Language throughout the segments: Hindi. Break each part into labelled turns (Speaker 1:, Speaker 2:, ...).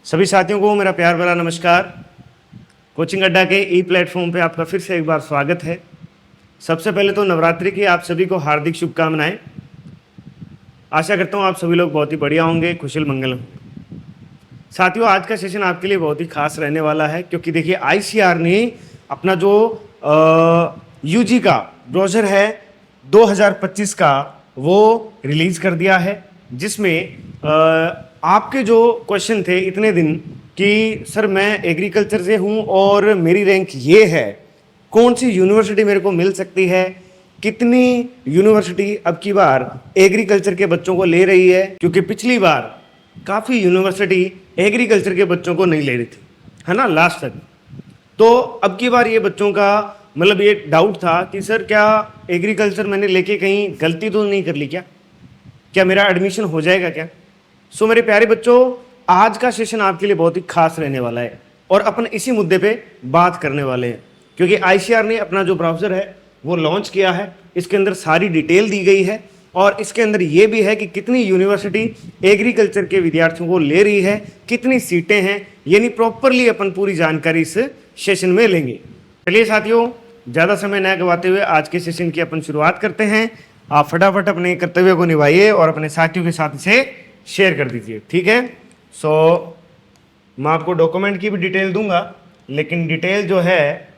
Speaker 1: सभी साथियों को मेरा प्यार भरा नमस्कार। कोचिंग अड्डा के ई प्लेटफॉर्म पे आपका फिर से एक बार स्वागत है। सबसे पहले तो नवरात्रि की आप सभी को हार्दिक शुभकामनाएं। आशा करता हूँ आप सभी लोग बहुत ही बढ़िया होंगे, कुशल मंगल होंगे। साथियों, आज का सेशन आपके लिए बहुत ही खास रहने वाला है, क्योंकि देखिए आईसीआर ने अपना जो यूजी का ब्रोशर है 2025 का वो रिलीज कर दिया है, जिसमें आपके जो क्वेश्चन थे इतने दिन कि सर मैं एग्रीकल्चर से हूँ और मेरी रैंक ये है, कौन सी यूनिवर्सिटी मेरे को मिल सकती है, कितनी यूनिवर्सिटी अब की बार एग्रीकल्चर के बच्चों को ले रही है, क्योंकि पिछली बार काफ़ी यूनिवर्सिटी एग्रीकल्चर के बच्चों को नहीं ले रही थी, है ना, लास्ट तक। तो अब की बार ये बच्चों का मतलब ये डाउट था कि सर क्या एग्रीकल्चर मैंने लेके कहीं गलती तो नहीं कर ली, क्या मेरा एडमिशन हो जाएगा क्या। सो मेरे प्यारे बच्चों, आज का सेशन आपके लिए बहुत ही खास रहने वाला है और अपन इसी मुद्दे पे बात करने वाले हैं, क्योंकि आईसीआर ने अपना जो ब्राउज़र है वो लॉन्च किया है। इसके अंदर सारी डिटेल दी गई है और इसके अंदर ये भी है कि कितनी यूनिवर्सिटी एग्रीकल्चर के विद्यार्थियों को ले रही है, कितनी सीटें हैं, यानी प्रॉपरली अपन पूरी जानकारी इस सेशन में लेंगे। चलिए साथियों, ज़्यादा समय न गवाते हुए आज के सेशन की अपन शुरुआत करते हैं। आप फटाफट अपने कर्तव्य को निभाइए और अपने साथियों के साथ इसे शेयर कर दीजिए, ठीक है। सो मैं आपको डॉक्यूमेंट की भी डिटेल दूंगा, लेकिन डिटेल जो है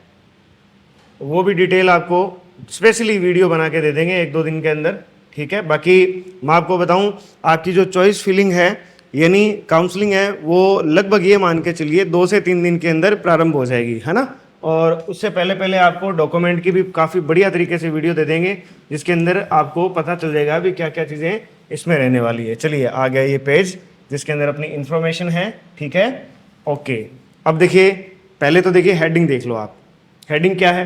Speaker 1: वो भी डिटेल आपको स्पेशली वीडियो बना के दे देंगे 1-2 दिन के अंदर, ठीक है। बाकी मैं आपको बताऊं, आपकी जो चॉइस फिलिंग है यानी काउंसलिंग है वो लगभग ये मान के चलिए 2 से 3 दिन के अंदर प्रारंभ हो जाएगी, है ना। और उससे पहले पहले आपको डॉक्यूमेंट की भी काफ़ी बढ़िया तरीके से वीडियो दे देंगे, जिसके अंदर आपको पता चल जाएगा भी क्या क्या चीज़ें इसमें रहने वाली है। चलिए आ गया ये पेज जिसके अंदर अपनी इन्फॉर्मेशन है, ठीक है, ओके। अब देखिए, पहले तो देखिए हेडिंग देख लो आप। हेडिंग क्या है?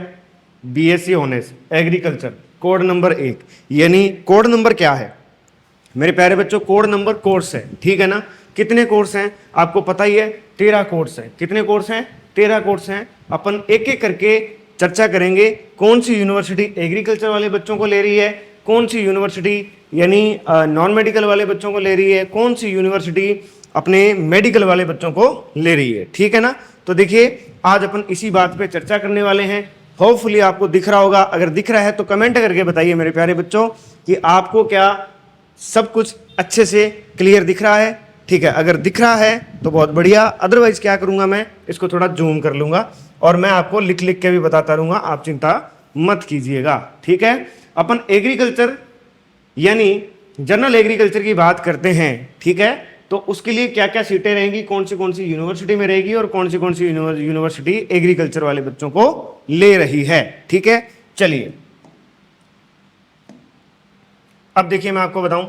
Speaker 1: BSc honours agriculture, code number 1। यानी कोड नंबर क्या है मेरे प्यारे बच्चों? कोड नंबर कोर्स है, ठीक है ना। कितने कोर्स हैं आपको पता ही है, 13 कोर्स हैं। कितने कोर्स हैं? 13 कोर्स हैं। अपन एक एक करके चर्चा करेंगे, कौन सी यूनिवर्सिटी एग्रीकल्चर वाले बच्चों को ले रही है, कौन सी यूनिवर्सिटी यानी नॉन मेडिकल वाले बच्चों को ले रही है, कौन सी यूनिवर्सिटी अपने मेडिकल वाले बच्चों को ले रही है, ठीक है ना। तो देखिए आज अपन इसी बात पे चर्चा करने वाले हैं। होपफुली आपको दिख रहा होगा, अगर दिख रहा है तो कमेंट करके बताइए मेरे प्यारे बच्चों कि आपको क्या सब कुछ अच्छे से क्लियर दिख रहा है, ठीक है। अगर दिख रहा है तो बहुत बढ़िया, अदरवाइज क्या करूंगा मैं इसको थोड़ा जूम कर लूंगा और मैं आपको लिख लिख के भी बताता रहूंगा, आप चिंता मत कीजिएगा, ठीक है। अपन एग्रीकल्चर यानी जनरल एग्रीकल्चर की बात करते हैं, ठीक है। तो उसके लिए क्या क्या सीटें रहेंगी, कौन सी यूनिवर्सिटी में रहेगी और कौन सी यूनिवर्सिटी एग्रीकल्चर वाले बच्चों को ले रही है, ठीक है। चलिए अब देखिए मैं आपको बताऊं,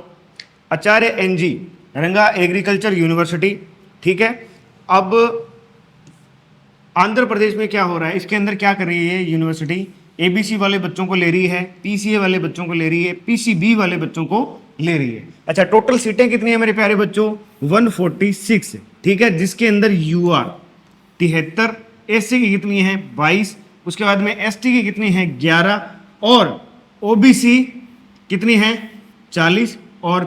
Speaker 1: आचार्य एनजी रंगा एग्रीकल्चर यूनिवर्सिटी, ठीक है। अब आंध्र प्रदेश में क्या हो रहा है, इसके अंदर क्या कर रही है यूनिवर्सिटी? एबीसी वाले बच्चों को ले रही है, पीसीए वाले बच्चों को ले रही है, पीसीबी वाले बच्चों को ले रही है। अच्छा, टोटल सीटें कितनी है मेरे प्यारे बच्चों? 146, ठीक है, जिसके अंदर यूआर 73, एससी की कितनी है? 22, उसके बाद में एसटी की कितनी है? 11, और ओबीसी कितनी है? 40, और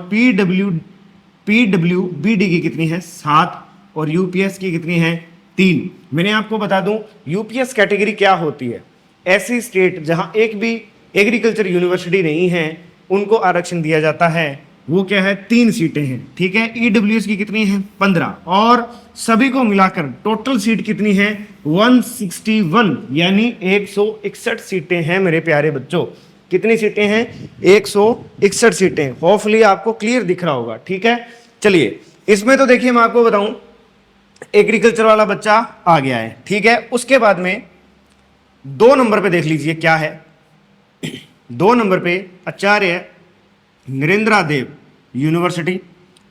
Speaker 1: पीडब्ल्यूबीडी की कितनी है? 7, और यूपीएस की कितनी है? 3। मैंने आपको बता दूं यूपीएस कैटेगरी क्या होती है। ऐसी स्टेट जहां एक भी एग्रीकल्चर यूनिवर्सिटी नहीं है उनको आरक्षण दिया जाता है, वो क्या है? 3 सीटें हैं, ठीक है। ईडब्ल्यूएस की कितनी है? 15, और सभी को मिलाकर टोटल सीट कितनी है? 161, यानी 161 सीटें हैं मेरे प्यारे बच्चों। कितनी सीटें हैं? 161 सीटें। होपफुली आपको क्लियर दिख रहा होगा, ठीक है। चलिए इसमें तो देखिए मैं आपको बताऊं, एग्रीकल्चर वाला बच्चा आ गया है, ठीक है। उसके बाद में 2 नंबर पे देख लीजिए क्या है। 2 नंबर पे आचार्य नरेंद्रा देव यूनिवर्सिटी,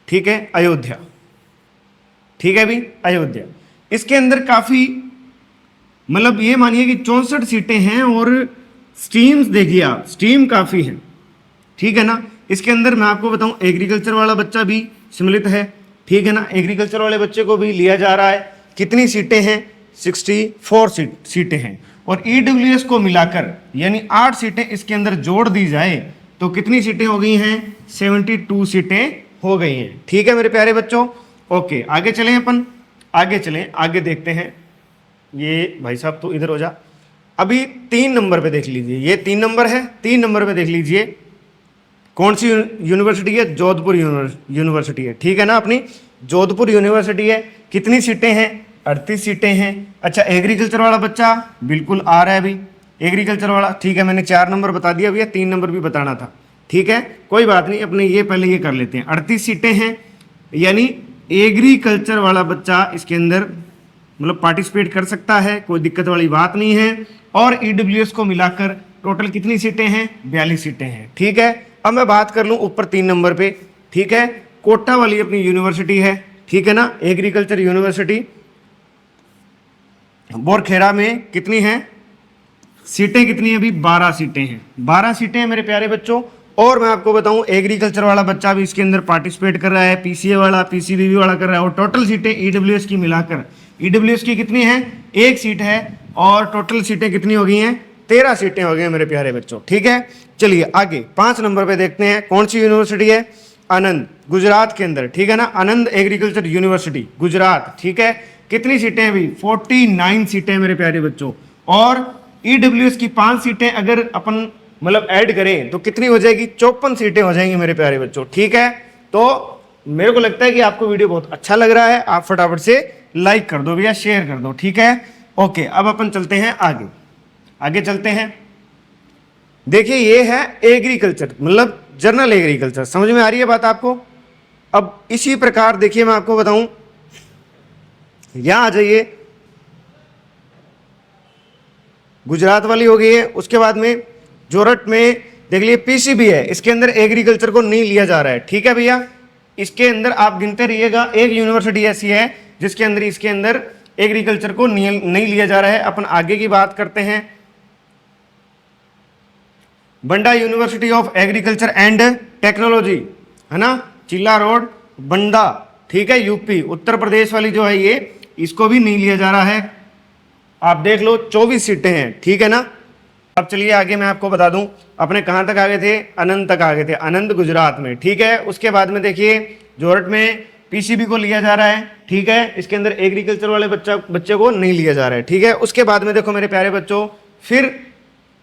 Speaker 1: ठीक है, अयोध्या, ठीक है भी, अयोध्या। इसके अंदर काफी मतलब ये मानिए कि 64 सीटें हैं और स्ट्रीम्स देखिए आप, स्ट्रीम काफी है, ठीक है ना। इसके अंदर मैं आपको बताऊं एग्रीकल्चर वाला बच्चा भी सम्मिलित है, ठीक है ना। एग्रीकल्चर वाले बच्चे को भी लिया जा रहा है। कितनी सीटें हैं? 64 सीटें हैं, और ईडब्ल्यूएस को मिलाकर यानी 8 सीटें इसके अंदर जोड़ दी जाए तो कितनी सीटें हो गई हैं? 72 सीटें हो गई हैं, ठीक है मेरे प्यारे बच्चों। ओके, आगे चलें अपन। आगे चलें, आगे देखते हैं। ये भाई साहब तो इधर हो जा। अभी 3 नंबर पे देख लीजिए, ये 3 नंबर है। 3 नंबर पे देख लीजिए कौन सी यूनिवर्सिटी है, जोधपुर यूनिवर्सिटी है, ठीक है ना, अपनी जोधपुर यूनिवर्सिटी है। कितनी सीटें हैं, 38 सीटें हैं। अच्छा, एग्रीकल्चर वाला बच्चा बिल्कुल आ रहा है अभी, एग्रीकल्चर वाला, ठीक है, मैंने 4 नंबर बता दिया भैया, 3 नंबर भी बताना था, ठीक है, कोई बात नहीं, अपने ये पहले ये कर लेते हैं। 38 सीटें हैं, यानी एग्रीकल्चर वाला बच्चा इसके अंदर मतलब पार्टिसिपेट कर सकता है, कोई दिक्कत वाली बात नहीं है। और ईडब्ल्यूएस को मिलाकर टोटल कितनी सीटें हैं, 42 सीटें हैं, ठीक है। अब मैं बात कर लूं ऊपर 3 नंबर पे, ठीक है, कोटा वाली अपनी यूनिवर्सिटी है, ठीक है ना, एग्रीकल्चर यूनिवर्सिटी बोरखेड़ा में कितनी है सीटें, कितनी है अभी, 12 सीटें हैं, 12 सीटें हैं मेरे प्यारे बच्चों। और मैं आपको बताऊं एग्रीकल्चर वाला बच्चा भी इसके अंदर पार्टिसिपेट कर रहा है, पीसीए वाला, पीसीबीबी वाला कर रहा है। और टोटल सीटें ईडब्ल्यूएस की मिलाकर, ईडब्ल्यूएस की कितनी है, 1 सीट है, और टोटल सीटें कितनी हो गई हैं, 13 सीटें हो गई हैं मेरे प्यारे बच्चों, ठीक है। चलिए आगे 5 नंबर पे देखते हैं, कौन सी यूनिवर्सिटी है, आनंद, गुजरात के अंदर, ठीक है ना, आनंद एग्रीकल्चर यूनिवर्सिटी गुजरात, ठीक है। कितनी सीटें अभी, 49 सीटें मेरे प्यारे बच्चों। और ईडब्ल्यूएस की 5 सीटें अगर अपन मतलब ऐड करें तो कितनी हो जाएगी, 54 सीटें हो जाएंगी मेरे प्यारे बच्चों, ठीक है। तो मेरे को लगता है कि आपको वीडियो बहुत अच्छा लग रहा है, आप फटाफट से लाइक कर दो भैया, शेयर कर दो, ठीक है। ओके, अब अपन चलते हैं आगे, आगे चलते हैं। देखिए ये है एग्रीकल्चर, मतलब जनरल एग्रीकल्चर, समझ में आ रही है बात आपको। अब इसी प्रकार देखिए मैं आपको बताऊं, यहां आ जाइए, गुजरात वाली हो गई है, उसके बाद में जोरट में देख लीजिए पीसीबी है, इसके अंदर एग्रीकल्चर को नहीं लिया जा रहा है, ठीक है भैया। इसके अंदर आप गिनते रहिएगा, एक यूनिवर्सिटी ऐसी है जिसके अंदर इसके अंदर एग्रीकल्चर को नहीं लिया जा रहा है। अपन आगे की बात करते हैं, Banda University of Agriculture and Technology, है ना, चिल्ला रोड बंडा, ठीक है, यूपी, उत्तर प्रदेश वाली जो है ये, इसको भी नहीं लिया जा रहा है। आप देख लो 24 सीटें हैं, ठीक है ना। अब चलिए आगे मैं आपको बता दूं, अपने कहां तक आ गए थे, आनंद तक आ गए थे, आनंद गुजरात में, ठीक है। उसके बाद में देखिए जोरट में पीसीबी को लिया जा रहा है, ठीक है, इसके अंदर एग्रीकल्चर वाले बच्चे को नहीं लिया जा रहा है, ठीक है। उसके बाद में देखो मेरे प्यारे बच्चों, फिर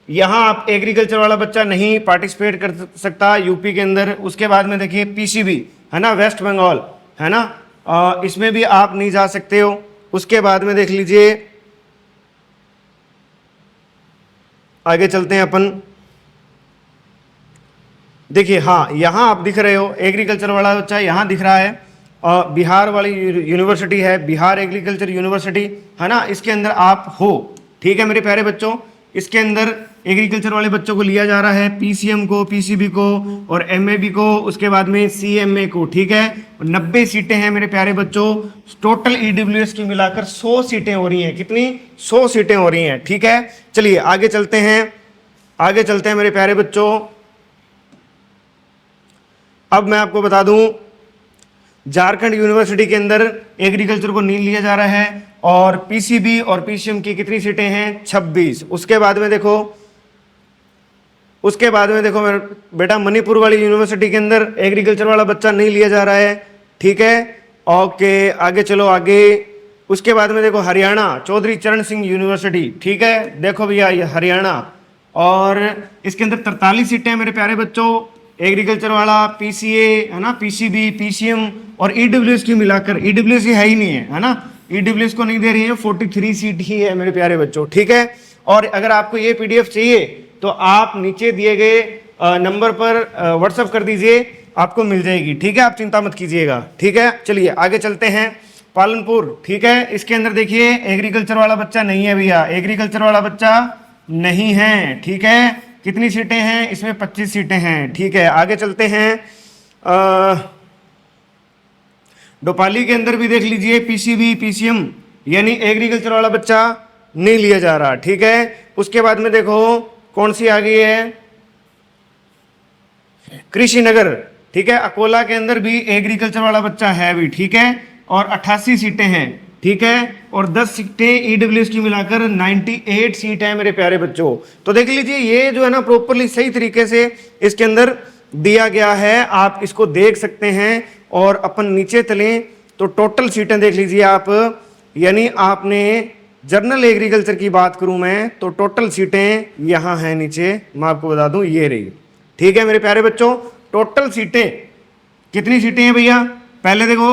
Speaker 1: यहाँ आप एग्रीकल्चर वाला बच्चा नहीं पार्टिसिपेट कर सकता यूपी के अंदर। उसके बाद में देखिए पीसीबी, है ना, वेस्ट बंगाल, है ना, इसमें भी आप नहीं जा सकते हो। उसके बाद में देख लीजिए, आगे चलते हैं अपन, देखिए हाँ, यहाँ आप दिख रहे हो एग्रीकल्चर वाला बच्चा यहाँ दिख रहा है, और बिहार वाली यूनिवर्सिटी है, बिहार एग्रीकल्चर यूनिवर्सिटी, है ना, इसके अंदर आप हो, ठीक है मेरे प्यारे बच्चों। इसके अंदर एग्रीकल्चर वाले बच्चों को लिया जा रहा है, पीसीएम को, पीसीबी को और एमएबी को, उसके बाद में सीएमए को, ठीक है। 90 सीटें हैं मेरे प्यारे बच्चों। टोटल ईडब्ल्यूएस की मिलाकर 100 सीटें हो रही हैं, कितनी, 100 सीटें हो रही हैं, ठीक है। चलिए आगे चलते हैं, आगे चलते हैं मेरे प्यारे बच्चों। अब मैं आपको बता दूं, झारखंड यूनिवर्सिटी के अंदर एग्रीकल्चर को नहीं लिया जा रहा है, और पीसीबी और पीसीएम की कितनी सीटें हैं, 26। उसके बाद में देखो, उसके बाद में देखो मेरे बेटा, मणिपुर वाली यूनिवर्सिटी के अंदर एग्रीकल्चर वाला बच्चा नहीं लिया जा रहा है, ठीक है। ओके, आगे चलो आगे। उसके बाद में देखो हरियाणा, चौधरी चरण सिंह यूनिवर्सिटी, ठीक है, देखो भैया ये हरियाणा, और इसके अंदर 43 सीटें हैं मेरे प्यारे बच्चों। एग्रीकल्चर वाला, पीसीए, है ना, पीसीबी, पीसीएम और ईडब्ल्यूएस की मिलाकर, ईडब्ल्यूएस है ही नहीं है ना, ईडब्ल्यूएस को नहीं दे रही है, 43 सीट ही है मेरे प्यारे बच्चों, ठीक है। और अगर आपको ये पीडीएफ चाहिए तो आप नीचे दिए गए नंबर पर व्हाट्सएप कर दीजिए, आपको मिल जाएगी, ठीक है, आप चिंता मत कीजिएगा, ठीक है। चलिए आगे चलते हैं, पालनपुर, ठीक है, इसके अंदर देखिए एग्रीकल्चर वाला बच्चा नहीं है भैया, एग्रीकल्चर वाला बच्चा नहीं है, ठीक है। कितनी सीटें हैं इसमें, 25 सीटें हैं, ठीक है। आगे चलते हैं, डोपाली के अंदर भी देख लीजिए पीसीबी, पीसीएम, यानी एग्रीकल्चर वाला बच्चा नहीं लिया जा रहा, ठीक है। उसके बाद में देखो कौन सी आ गई है, कृषि नगर, ठीक है, अकोला के अंदर भी एग्रीकल्चर वाला बच्चा है भी, ठीक है, और 88 सीटें हैं, ठीक है, और 10 सीटें ईडब्ल्यूएस की मिलाकर 98 सीट है मेरे प्यारे बच्चों। तो देख लीजिए ये जो है ना प्रॉपरली सही तरीके से इसके अंदर दिया गया है, आप इसको देख सकते हैं। और अपन नीचे चलें तो टोटल सीटें देख लीजिए आप, यानी आपने जर्नल एग्रीकल्चर की बात करूं मैं तो टोटल सीटें यहां हैं नीचे, मैं आपको बता दूं ये रही। ठीक है मेरे प्यारे बच्चों, टोटल सीटें कितनी सीटें हैं भैया? पहले देखो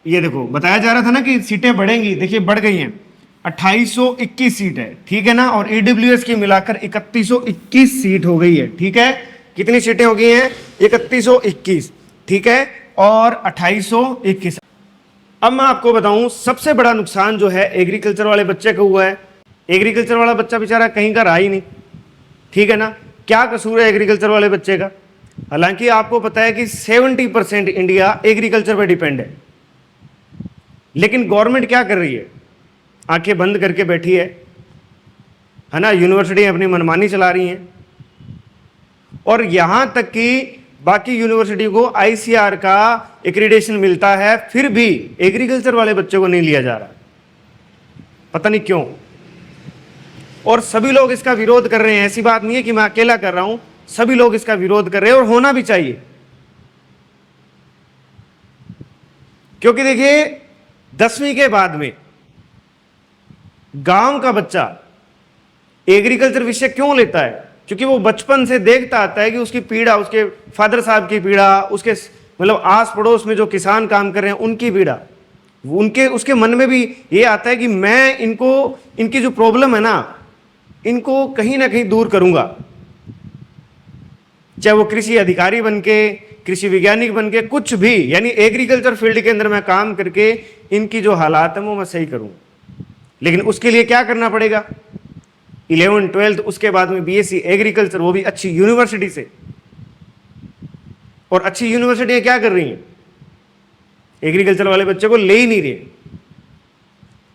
Speaker 1: ये देखो बताया जा रहा था ना कि सीटें बढ़ेंगी, देखिए बढ़ गई हैं, 2821 सीट है। ठीक है ना, और ईडब्ल्यूएस की मिलाकर 3121 सीट हो गई है। ठीक है, कितनी सीटें हो गई हैं? 3121। ठीक है, और 2821। अब मैं आपको बताऊं सबसे बड़ा नुकसान जो है एग्रीकल्चर वाले बच्चे को हुआ है। एग्रीकल्चर वाला बच्चा बेचारा कहीं का रहा ही नहीं। ठीक है ना, क्या कसूर है एग्रीकल्चर वाले बच्चे का? हालांकि आपको पता है कि 70% इंडिया एग्रीकल्चर पर डिपेंड है, लेकिन गवर्नमेंट क्या कर रही है? आंखें बंद करके बैठी है ना। यूनिवर्सिटी अपनी मनमानी चला रही हैं, और यहां तक कि बाकी यूनिवर्सिटी को आईसीआर का एक्रीडेशन मिलता है, फिर भी एग्रीकल्चर वाले बच्चों को नहीं लिया जा रहा, पता नहीं क्यों। और सभी लोग इसका विरोध कर रहे हैं, ऐसी बात नहीं है कि मैं अकेला कर रहा हूं, सभी लोग इसका विरोध कर रहे हैं, और होना भी चाहिए। क्योंकि देखिए 10वीं के बाद में गांव का बच्चा एग्रीकल्चर विषय क्यों लेता है? क्योंकि वो बचपन से देखता आता है कि उसकी पीड़ा, उसके फादर साहब की पीड़ा, उसके मतलब आस पड़ोस में जो किसान काम कर रहे हैं उनकी पीड़ा, उसके मन में भी ये आता है कि मैं इनकी जो प्रॉब्लम है ना, इनको कहीं ना कहीं दूर करूंगा। चाहे वो कृषि अधिकारी बन के, कृषि वैज्ञानिक बन के, कुछ भी, यानी एग्रीकल्चर फील्ड के अंदर मैं काम करके इनकी जो हालात है वो मैं सही करूं। लेकिन उसके लिए क्या करना पड़ेगा? 11th 12th, उसके बाद में बीएससी एग्रीकल्चर, वो भी अच्छी यूनिवर्सिटी से। और अच्छी यूनिवर्सिटियां क्या कर रही हैं? एग्रीकल्चर वाले बच्चे को ले ही नहीं रहे।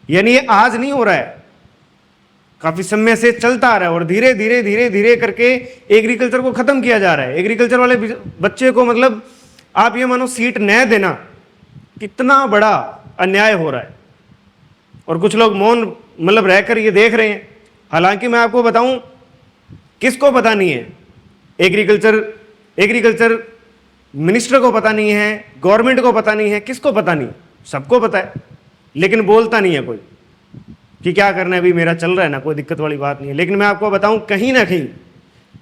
Speaker 1: यानी ये आज नहीं हो रहा है, काफी समय से चलता आ रहा है, और धीरे धीरे धीरे धीरे करके एग्रीकल्चर को खत्म किया जा रहा है। एग्रीकल्चर वाले बच्चे को मतलब आप ये मानो सीट न देना, कितना बड़ा अन्याय हो रहा है। और कुछ लोग मौन मतलब रहकर ये देख रहे हैं। हालांकि मैं आपको बताऊं, किसको पता नहीं है? एग्रीकल्चर मिनिस्टर को पता नहीं है, गवर्नमेंट को पता नहीं है, किसको पता नहीं? सबको पता है, लेकिन बोलता नहीं है कोई कि क्या करना है, अभी मेरा चल रहा है ना, कोई दिक्कत वाली बात नहीं है। लेकिन मैं आपको बताऊं, कहीं ना कहीं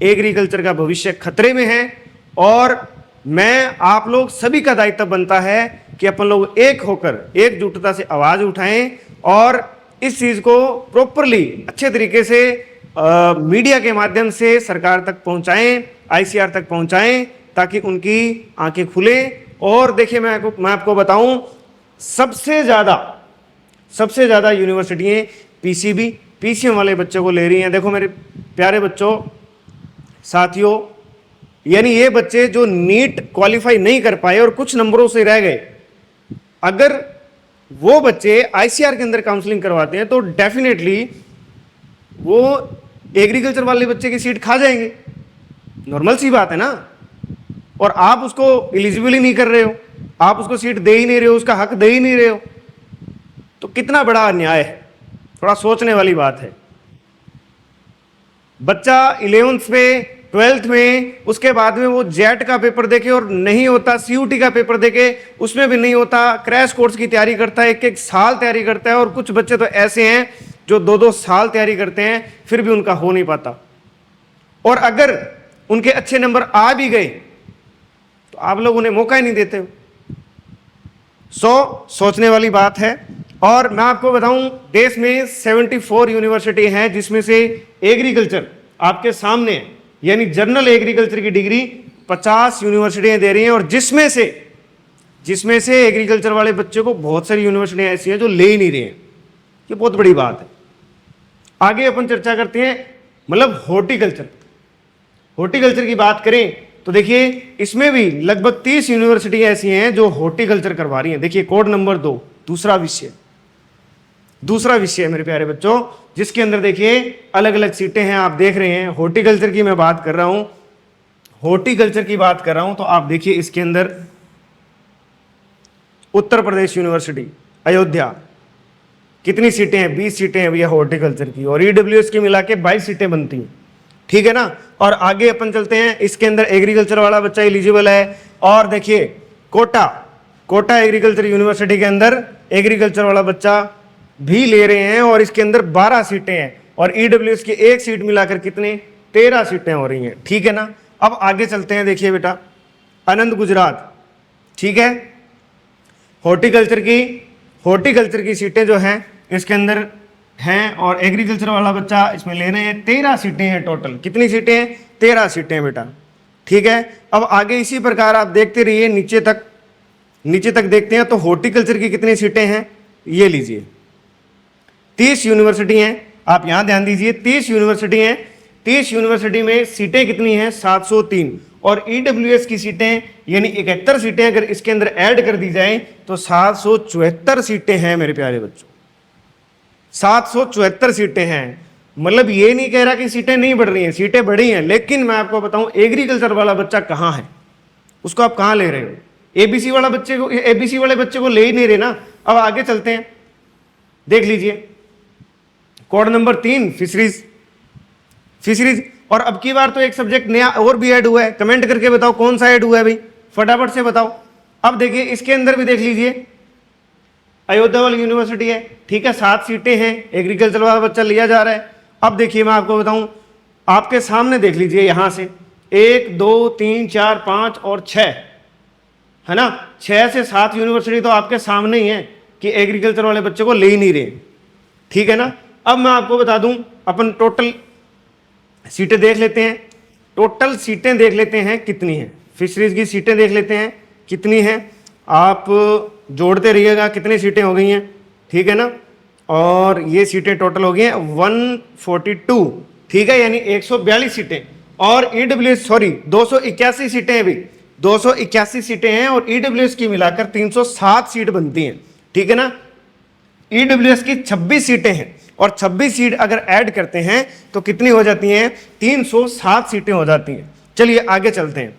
Speaker 1: एग्रीकल्चर का भविष्य खतरे में है, और मैं आप लोग सभी का दायित्व बनता है कि अपन लोग एक होकर एकजुटता से आवाज उठाएं, और इस चीज को प्रॉपरली अच्छे तरीके से मीडिया के माध्यम से सरकार तक पहुंचाएं, आईसीआर तक पहुंचाएं, ताकि उनकी आंखें खुले। और देखिए मैं आपको बताऊं, सबसे ज्यादा यूनिवर्सिटियां पीसीएम वाले बच्चों को ले रही हैं। देखो मेरे प्यारे बच्चों, साथियों, यानी ये बच्चे जो नीट क्वालिफाई नहीं कर पाए और कुछ नंबरों से रह गए, अगर वो बच्चे आईसीआर के अंदर काउंसलिंग करवाते हैं तो डेफिनेटली वो एग्रीकल्चर वाले बच्चे की सीट खा जाएंगे। नॉर्मल सी बात है ना। और आप उसको एलिजिबल ही नहीं कर रहे हो, आप उसको सीट दे ही नहीं रहे हो, उसका हक दे ही नहीं रहे हो, तो कितना बड़ा अन्याय है। थोड़ा सोचने वाली बात है। बच्चा 11th में, 12th में, उसके बाद में वो जेट का पेपर देके और नहीं होता, सीयूटी का पेपर देके उसमें भी नहीं होता, क्रैश कोर्स की तैयारी करता है, 1-1 साल तैयारी करता है। और कुछ बच्चे तो ऐसे हैं जो 2-2 साल तैयारी करते हैं, फिर भी उनका हो नहीं पाता। और अगर उनके अच्छे नंबर आ भी गए तो आप लोग उन्हें मौका ही नहीं देते हो। सोचने वाली बात है। और मैं आपको बताऊं, देश में 74 यूनिवर्सिटी हैं, जिसमें से एग्रीकल्चर आपके सामने है, यानी जनरल एग्रीकल्चर की डिग्री 50 यूनिवर्सिटियां दे रही हैं। और जिसमें से एग्रीकल्चर वाले बच्चे को बहुत सारी यूनिवर्सिटियां ऐसी हैं जो ले ही नहीं रही हैं। ये बहुत बड़ी बात है। आगे अपन चर्चा करते हैं, मतलब हॉर्टिकल्चर की बात करें तो देखिए इसमें भी लगभग 30 यूनिवर्सिटी ऐसी हैं जो हॉर्टिकल्चर करवा रही हैं। देखिए कोड नंबर 2, दूसरा विषय मेरे प्यारे बच्चों, जिसके अंदर देखिए अलग अलग सीटें हैं, आप देख रहे हैं। हॉर्टिकल्चर की मैं बात कर रहा हूं, तो आप देखिए इसके अंदर उत्तर प्रदेश यूनिवर्सिटी अयोध्या, कितनी सीटें हैं? 20 सीटें हैं भैया हॉर्टिकल्चर की, और ईडब्ल्यूएस की मिला के 22 सीटें बनती हैं। ठीक है ना। और आगे अपन चलते हैं, इसके अंदर एग्रीकल्चर वाला बच्चा एलिजिबल है। और देखिए कोटा, कोटा एग्रीकल्चर यूनिवर्सिटी के अंदर एग्रीकल्चर वाला बच्चा भी ले रहे हैं और इसके अंदर 12 सीटें हैं और ईडब्ल्यूएस की एक सीट मिलाकर कितने 13 सीटें हो रही हैं। ठीक है ना। अब आगे चलते हैं, देखिए बेटा आनंद गुजरात, ठीक है, हॉर्टिकल्चर की सीटें जो हैं इसके अंदर हैं और एग्रीकल्चर वाला बच्चा इसमें ले रहे हैं 13 सीटें हैं टोटल। कितनी सीटें हैं? 13 सीटें हैं बेटा। ठीक है। अब आगे इसी प्रकार आप देखते रहिए नीचे तक देखते हैं तो हॉर्टिकल्चर की कितनी सीटें हैं, ये लीजिए 30 यूनिवर्सिटी हैं। आप यहां ध्यान दीजिए 30 यूनिवर्सिटी हैं। 30 यूनिवर्सिटी में सीटें कितनी हैं? 703 और ईडब्ल्यूएस की सीटें यानी 71 सीटें अगर इसके अंदर ऐड कर दी जाए तो 774 सीटें हैं मेरे प्यारे बच्चों, 774 सीटें हैं। मतलब ये नहीं कह रहा कि सीटें नहीं बढ़ रही हैं, सीटें बढ़ी हैं, लेकिन मैं आपको बताऊं एग्रीकल्चर वाला बच्चा कहां है, उसको आप कहां ले रहे हो? एबीसी वाले बच्चे को ले ही नहीं रहे ना। अब आगे चलते हैं, देख लीजिए कोड नंबर 3 फिशरीज और अब की बार तो एक सब्जेक्ट नया और भी ऐड हुआ है। कमेंट करके बताओ कौन सा ऐड हुआ है भाई, फटाफट से बताओ। अब देखिए इसके अंदर भी देख लीजिए अयोध्या वाली यूनिवर्सिटी है, ठीक है, 7 सीटें हैं, एग्रीकल्चर वाला बच्चा लिया जा रहा है। अब देखिए मैं आपको बताऊं, आपके सामने देख लीजिए यहां से 1 2 3 4 5 और 6 है ना, 6 से 7 यूनिवर्सिटी तो आपके सामने ही है कि एग्रीकल्चर वाले बच्चे को ले ही नहीं रहे। ठीक है ना। अब मैं आपको बता दूं, अपन टोटल सीटें देख लेते हैं, टोटल सीटें देख लेते हैं कितनी हैं, फिशरीज की सीटें देख लेते हैं कितनी हैं, आप जोड़ते रहिएगा कितनी सीटें हो गई हैं। ठीक है ना। और ये सीटें टोटल हो गई हैं 142, ठीक है, यानी 142 सीटें और ईडब्ल्यूएस 281 सीटें हैं भाई, 281 सीटें हैं और ईडब्ल्यूएस की मिलाकर 307 सीट बनती हैं। ठीक है ना। ईडब्ल्यूएस की 26 सीटें हैं और 26 सीट अगर ऐड करते हैं तो कितनी हो जाती हैं? 307 सीटें हो जाती हैं। चलिए आगे चलते हैं,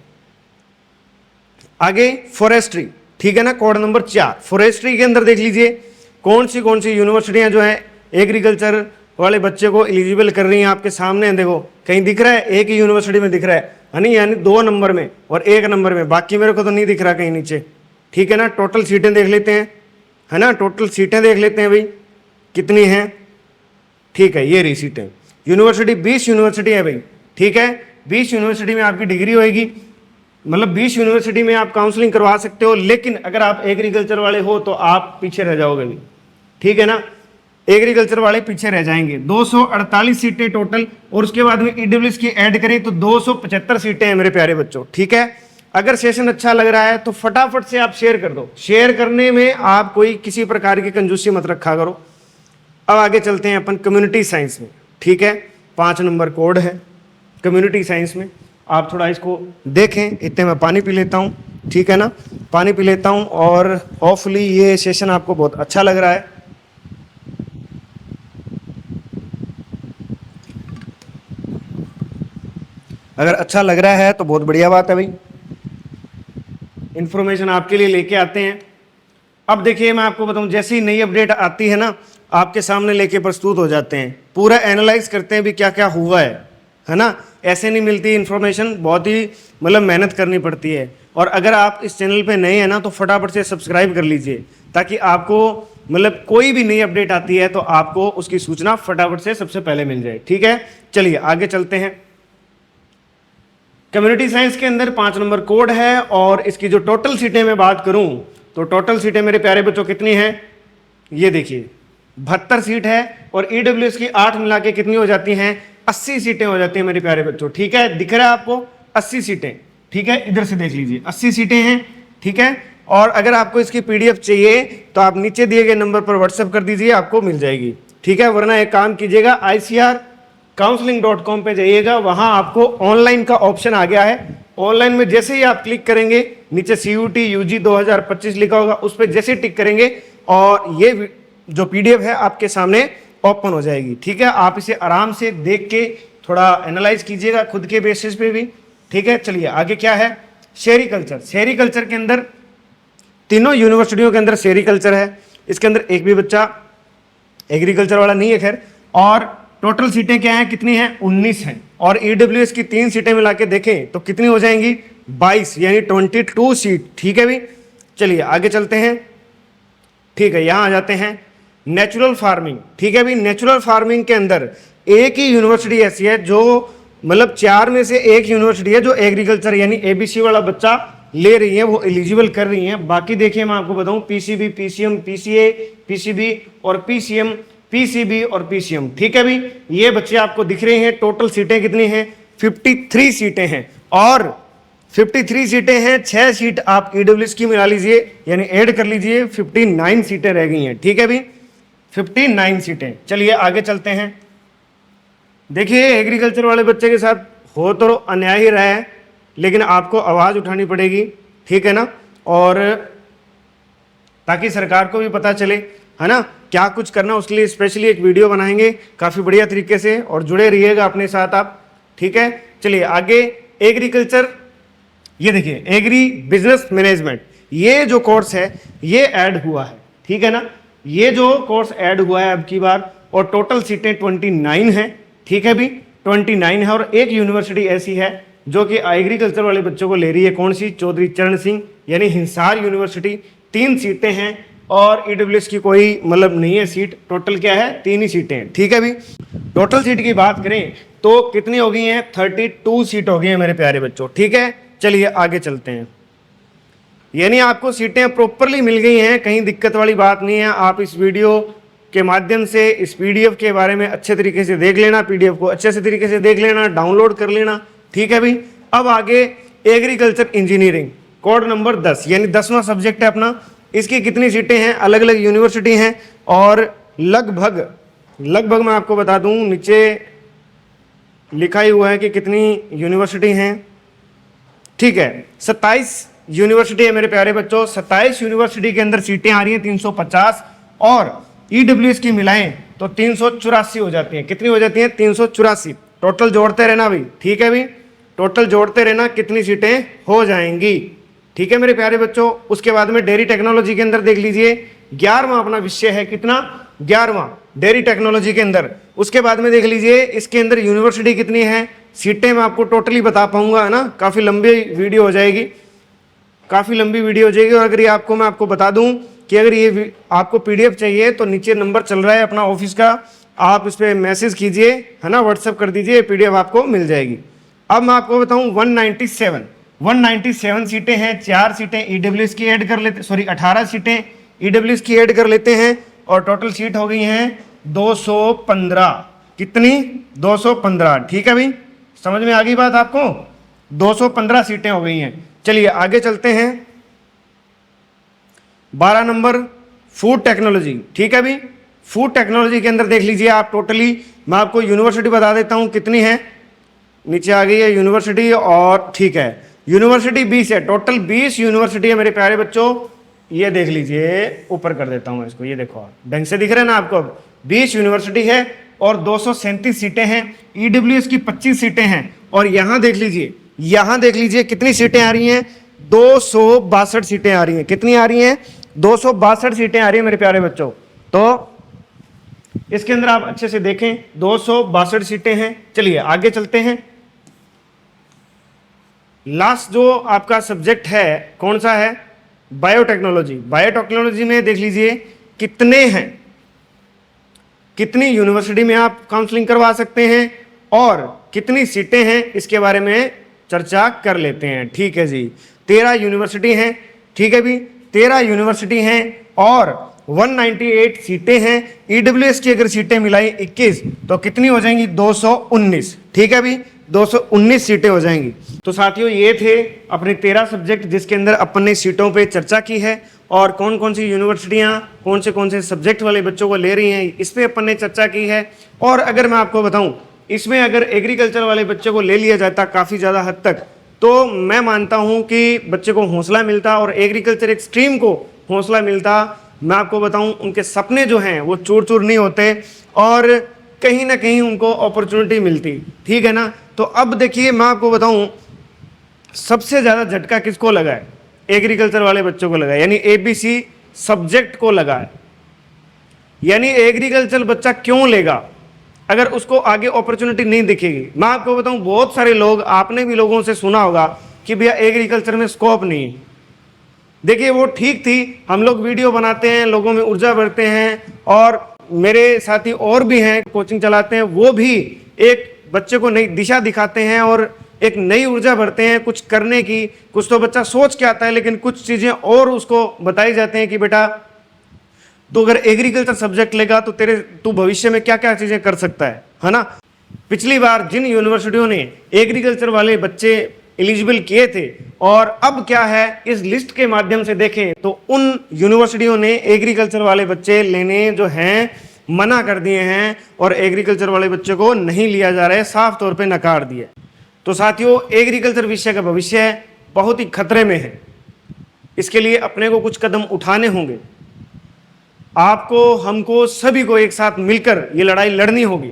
Speaker 1: आगे फॉरेस्ट्री, ठीक है ना, कोड नंबर 4। फॉरेस्ट्री के अंदर देख लीजिए कौन सी यूनिवर्सिटियां जो हैं एग्रीकल्चर वाले बच्चे को एलिजिबल कर रही हैं, आपके सामने है। देखो कहीं दिख रहा है? एक ही यूनिवर्सिटी में दिख रहा है नहीं, यानी 2 नंबर में और 1 नंबर में, बाकी मेरे को तो नहीं दिख रहा कहीं नीचे। ठीक है ना। टोटल सीटें देख लेते हैं, है ना, टोटल सीटें देख लेते हैं भाई कितनी हैं। ठीक है, ये रही सीटें। यूनिवर्सिटी 20 यूनिवर्सिटी है भाई, ठीक है, 20 यूनिवर्सिटी में आपकी डिग्री होएगी, मतलब 20 यूनिवर्सिटी में आप काउंसलिंग करवा सकते हो, लेकिन अगर आप एग्रीकल्चर वाले हो तो आप पीछे रह जाओगे भी। ठीक है ना, एग्रीकल्चर वाले पीछे रह जाएंगे। 248 सीटें टोटल और उसके बाद में ईडब्ल्यूएस की ऐड करें तो 275 सीटें हैं मेरे प्यारे बच्चों। ठीक है। अगर सेशन अच्छा लग रहा है तो फटाफट से आप शेयर कर दो, शेयर करने में आप कोई किसी प्रकार की कंजूसी मत रखा करो। अब आगे चलते हैं अपन कम्युनिटी साइंस में, ठीक है, 5 नंबर कोड है कम्युनिटी साइंस में। आप थोड़ा इसको देखें, इतने मैं पानी पी लेता हूँ, ठीक है ना, पानी पी लेता हूँ और होपफुली ये सेशन आपको बहुत अच्छा लग रहा है। अगर अच्छा लग रहा है तो बहुत बढ़िया बात है भाई, इंफॉर्मेशन आपके लिए लेके आते हैं। अब देखिए मैं आपको बताऊं, जैसे ही नई अपडेट आती है ना आपके सामने लेके प्रस्तुत हो जाते हैं, पूरा एनालाइज करते हैं भी क्या क्या हुआ है ना। ऐसे नहीं मिलती इन्फॉर्मेशन, बहुत ही मतलब मेहनत करनी पड़ती है। और अगर आप इस चैनल पे नए हैं ना तो फटाफट से सब्सक्राइब कर लीजिए ताकि आपको मतलब कोई भी नई अपडेट आती है तो आपको उसकी सूचना फटाफट से सबसे पहले मिल जाए। ठीक है, चलिए आगे चलते हैं। कम्युनिटी साइंस के अंदर 5 नंबर कोड है और इसकी जो टोटल सीटें मैं बात करूं तो टोटल सीटें मेरे प्यारे बच्चों कितनी हैं, ये देखिए 72 सीट है और ईडब्ल्यूएस की 8 मिला के कितनी हो जाती हैं? 80 सीटें हो जाती हैं मेरे प्यारे बच्चों। ठीक है, दिख रहा है आपको 80 सीटें, ठीक है, इधर से देख लीजिए 80 सीटें हैं। ठीक है, और अगर आपको इसकी पीडीएफ चाहिए तो आप नीचे दिए गए नंबर पर व्हाट्सएप कर दीजिए, आपको मिल जाएगी। ठीक है, वरना एक काम कीजिएगा ICRcounseling.com पे जाइएगा, वहां आपको ऑनलाइन का ऑप्शन आ गया है। ऑनलाइन में जैसे ही आप क्लिक करेंगे नीचे CUT UG 2025 लिखा होगा, उस पर जैसे टिक करेंगे और ये जो पीडीएफ है आपके सामने ओपन हो जाएगी। ठीक है, आप इसे आराम से देख के थोड़ा एनालाइज कीजिएगा खुद के बेसिस पे भी। ठीक है, चलिए आगे क्या है, सेरीकल्चर। सेरीकल्चर के अंदर तीनों यूनिवर्सिटियों के अंदर सेरीकल्चर है, इसके अंदर एक भी बच्चा एग्रीकल्चर वाला नहीं है खैर। और टोटल सीटें क्या हैं, कितनी हैं? 19 हैं और ईडब्ल्यूएस की 3 सीटें मिला के देखें तो कितनी हो जाएंगी? 22, यानी 22 सीट। ठीक है भी, चलिए आगे चलते हैं। ठीक है, यहाँ आ जाते हैं नेचुरल फार्मिंग। ठीक है भाई, नेचुरल फार्मिंग के अंदर एक ही यूनिवर्सिटी ऐसी है जो मतलब 4 में से एक यूनिवर्सिटी है जो एग्रीकल्चर यानी एबीसी वाला बच्चा ले रही है, वो एलिजिबल कर रही है। बाकी देखिए मैं आपको बताऊं, पीसीबी, पीसीएम, पीसीए, पीसीबी और पीसीएम, पीसीबी और पीसीएम। ठीक है भाई, ये बच्चे आपको दिख रहे हैं। टोटल सीटें कितनी हैं? 53 सीटें हैं, और 53 सीटें हैं, 6 सीट आप ईडब्ल्यूएस की मिला लीजिए यानी ऐड कर लीजिए, 59 सीटें रह गई हैं। ठीक है भाई, 59 सीटें। चलिए आगे चलते हैं। देखिए एग्रीकल्चर वाले बच्चे के साथ हो तो अन्याय ही रहा है, लेकिन आपको आवाज़ उठानी पड़ेगी, ठीक है ना, और ताकि सरकार को भी पता चले, है ना, क्या कुछ करना। उसके लिए स्पेशली एक वीडियो बनाएंगे काफ़ी बढ़िया तरीके से, और जुड़े रहिएगा अपने साथ आप। ठीक है, चलिए आगे। एग्रीकल्चर, ये देखिए एग्री बिजनेस मैनेजमेंट, ये जो कोर्स है ये ऐड हुआ है। ठीक है ना, ये जो कोर्स ऐड हुआ है अब की बार, और टोटल सीटें 29 हैं। ठीक है भी, 29 है, और एक यूनिवर्सिटी ऐसी है जो कि एग्रीकल्चर वाले बच्चों को ले रही है। कौन सी? चौधरी चरण सिंह यानी हिसार यूनिवर्सिटी। 3 सीटें हैं, और ईडब्ल्यूएस की कोई मतलब नहीं है सीट। टोटल क्या है? 3 ही सीटें हैं। ठीक है भी, टोटल सीट की बात करें तो कितनी हो गई हैं? 32 सीट हो गई हैं मेरे प्यारे बच्चों। ठीक है, चलिए आगे चलते हैं। यानी आपको सीटें प्रॉपरली मिल गई हैं, कहीं दिक्कत वाली बात नहीं है। आप इस वीडियो के माध्यम से इस पीडीएफ के बारे में अच्छे तरीके से देख लेना, पीडीएफ को अच्छे से तरीके से देख लेना, डाउनलोड कर लेना। ठीक है भाई, अब आगे एग्रीकल्चर इंजीनियरिंग, कोड नंबर 10 यानी 10वां सब्जेक्ट है अपना। इसकी कितनी सीटें हैं? अलग अलग यूनिवर्सिटी हैं, और लगभग मैं आपको बता दूं, नीचे लिखा ही हुआ है कि कितनी यूनिवर्सिटी हैं। ठीक है, 27 यूनिवर्सिटी है मेरे प्यारे बच्चों। 27 यूनिवर्सिटी के अंदर सीटें आ रही हैं 350, और ईडब्ल्यूएस की मिलाएं तो 384 हो जाती हैं। कितनी हो जाती हैं? 384। टोटल जोड़ते रहना भाई। ठीक है भाई, टोटल जोड़ते रहना, कितनी सीटें हो जाएंगी। ठीक है मेरे प्यारे बच्चों। उसके बाद में डेयरी टेक्नोलॉजी के अंदर देख लीजिए, 11वां अपना विषय है। कितना? 11वां डेयरी टेक्नोलॉजी के अंदर। उसके बाद में देख लीजिए इसके अंदर यूनिवर्सिटी कितनी है, सीटें मैं आपको टोटली बता पाऊंगा, है ना, काफ़ी लंबी वीडियो हो जाएगी, काफ़ी लंबी वीडियो हो जाएगी। और अगर ये आपको मैं आपको बता दूं कि अगर ये आपको पीडीएफ चाहिए तो नीचे नंबर चल रहा है अपना ऑफिस का, आप इस पर मैसेज कीजिए, है ना, व्हाट्सअप कर दीजिए, पीडीएफ आपको मिल जाएगी। अब मैं आपको बताऊं 197 सीटें हैं, 4 सीटें ईडब्ल्यूएस की ऐड कर लेते, सॉरी 18 सीटें ईडब्ल्यूएस की ऐड कर लेते हैं, और टोटल सीट हो गई हैं 215। कितनी? 215। ठीक है भाई, समझ में आ गई बात आपको? 215 सीटें हो गई हैं। चलिए आगे चलते हैं। 12 नंबर फूड टेक्नोलॉजी। ठीक है भाई, फूड टेक्नोलॉजी के अंदर देख लीजिए आप, टोटली मैं आपको यूनिवर्सिटी बता देता हूं कितनी है। नीचे आ गई है यूनिवर्सिटी, और ठीक है यूनिवर्सिटी 20 है। टोटल 20 यूनिवर्सिटी है मेरे प्यारे बच्चों। ये देख लीजिए, ऊपर कर देता हूं इसको, ये देखो ढंग से दिख रहा है ना आपको। 20 यूनिवर्सिटी है और 237 सीटें हैं। ईडब्ल्यूएस की 25 सीटें हैं, और यहाँ देख लीजिए, यहाँ देख लीजिए कितनी सीटें आ रही हैं? 262 सीटें आ रही हैं। कितनी आ रही हैं? 262 सीटें आ रही हैं मेरे प्यारे बच्चों। तो इसके अंदर आप अच्छे से देखें, 262 सीटें हैं। चलिए आगे चलते हैं। लास्ट जो आपका सब्जेक्ट है कौन सा है? बायोटेक्नोलॉजी। बायोटेक्नोलॉजी में देख लीजिए कितने हैं, कितनी यूनिवर्सिटी में आप काउंसलिंग करवा सकते हैं, और कितनी सीटें हैं, इसके बारे में चर्चा कर लेते हैं। ठीक है जी, 13 यूनिवर्सिटी हैं। ठीक है भी, 13 यूनिवर्सिटी हैं और 198 सीटें हैं। ईडब्ल्यूएस की अगर सीटें मिलाई 21 तो कितनी हो जाएंगी? 219। ठीक है भी, 219 सीटें हो जाएंगी। तो साथियों ये थे अपने 13 सब्जेक्ट जिसके अंदर अपन ने सीटों पे चर्चा की है, और कौन कौन सी यूनिवर्सिटियां कौन से सब्जेक्ट वाले बच्चों को ले रही हैं, इस पर अपन ने चर्चा की है। और अगर मैं आपको बताऊं, इसमें अगर एग्रीकल्चर वाले बच्चे को ले लिया जाता काफ़ी ज़्यादा हद तक, तो मैं मानता हूं कि बच्चे को हौसला मिलता, और एग्रीकल्चर एक स्ट्रीम को हौसला मिलता। मैं आपको बताऊं, उनके सपने जो हैं वो चूर चूर नहीं होते, और कहीं ना कहीं उनको अपॉर्चुनिटी मिलती। ठीक है ना। तो अब देखिए मैं आपको बताऊं, सबसे ज़्यादा झटका किसको लगा है? एग्रीकल्चर वाले बच्चों को लगा है, यानी एबीसी सब्जेक्ट को लगा है। यानी एग्रीकल्चर बच्चा क्यों लेगा अगर उसको आगे अपॉर्चुनिटी नहीं दिखेगी? मैं आपको बताऊं, बहुत सारे लोग, आपने भी लोगों से सुना होगा कि भैया एग्रीकल्चर में स्कोप नहीं है, देखिए वो ठीक थी, हम लोग वीडियो बनाते हैं, लोगों में ऊर्जा भरते हैं, और मेरे साथी और भी हैं कोचिंग चलाते हैं, वो भी एक बच्चे को नई दिशा दिखाते हैं और एक नई ऊर्जा भरते हैं कुछ करने की। कुछ तो बच्चा सोच के आता है, लेकिन कुछ चीज़ें और उसको बताई जाते हैं कि बेटा तो अगर एग्रीकल्चर सब्जेक्ट लेगा तो तू भविष्य में क्या क्या चीज़ें कर सकता है ना। पिछली बार जिन यूनिवर्सिटियों ने एग्रीकल्चर वाले बच्चे एलिजिबल किए थे, और अब क्या है इस लिस्ट के माध्यम से देखें तो उन यूनिवर्सिटियों ने एग्रीकल्चर वाले बच्चे लेने जो हैं मना कर दिए हैं, और एग्रीकल्चर वाले बच्चे को नहीं लिया जा रहा है, साफ तौर पे नकार दिए। तो साथियों, एग्रीकल्चर विषय का भविष्य बहुत ही खतरे में है। इसके लिए अपने को कुछ कदम उठाने होंगे। आपको, हमको, सभी को एक साथ मिलकर ये लड़ाई लड़नी होगी,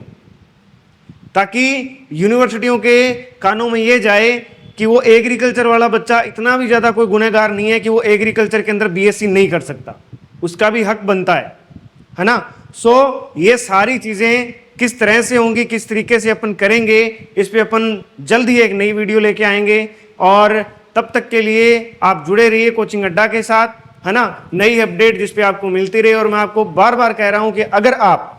Speaker 1: ताकि यूनिवर्सिटियों के कानों में ये जाए कि वो एग्रीकल्चर वाला बच्चा इतना भी ज़्यादा कोई गुनहगार नहीं है कि वो एग्रीकल्चर के अंदर बीएससी नहीं कर सकता, उसका भी हक बनता है ना। सो ये सारी चीज़ें किस तरह से होंगी, किस तरीके से अपन करेंगे, इस पे अपन जल्द ही एक नई वीडियो लेके आएंगे। और तब तक के लिए आप जुड़े रहिए कोचिंग अड्डा के साथ, है ना, नई अपडेट जिस पे आपको मिलती रहे। और मैं आपको बार बार कह रहा हूं कि अगर आप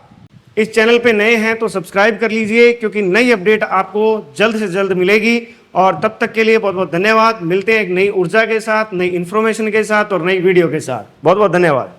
Speaker 1: इस चैनल पे नए हैं तो सब्सक्राइब कर लीजिए, क्योंकि नई अपडेट आपको जल्द से जल्द मिलेगी। और तब तक के लिए बहुत बहुत धन्यवाद। मिलते हैं एक नई ऊर्जा के साथ, नई इन्फॉर्मेशन के साथ और नई वीडियो के साथ। बहुत बहुत धन्यवाद।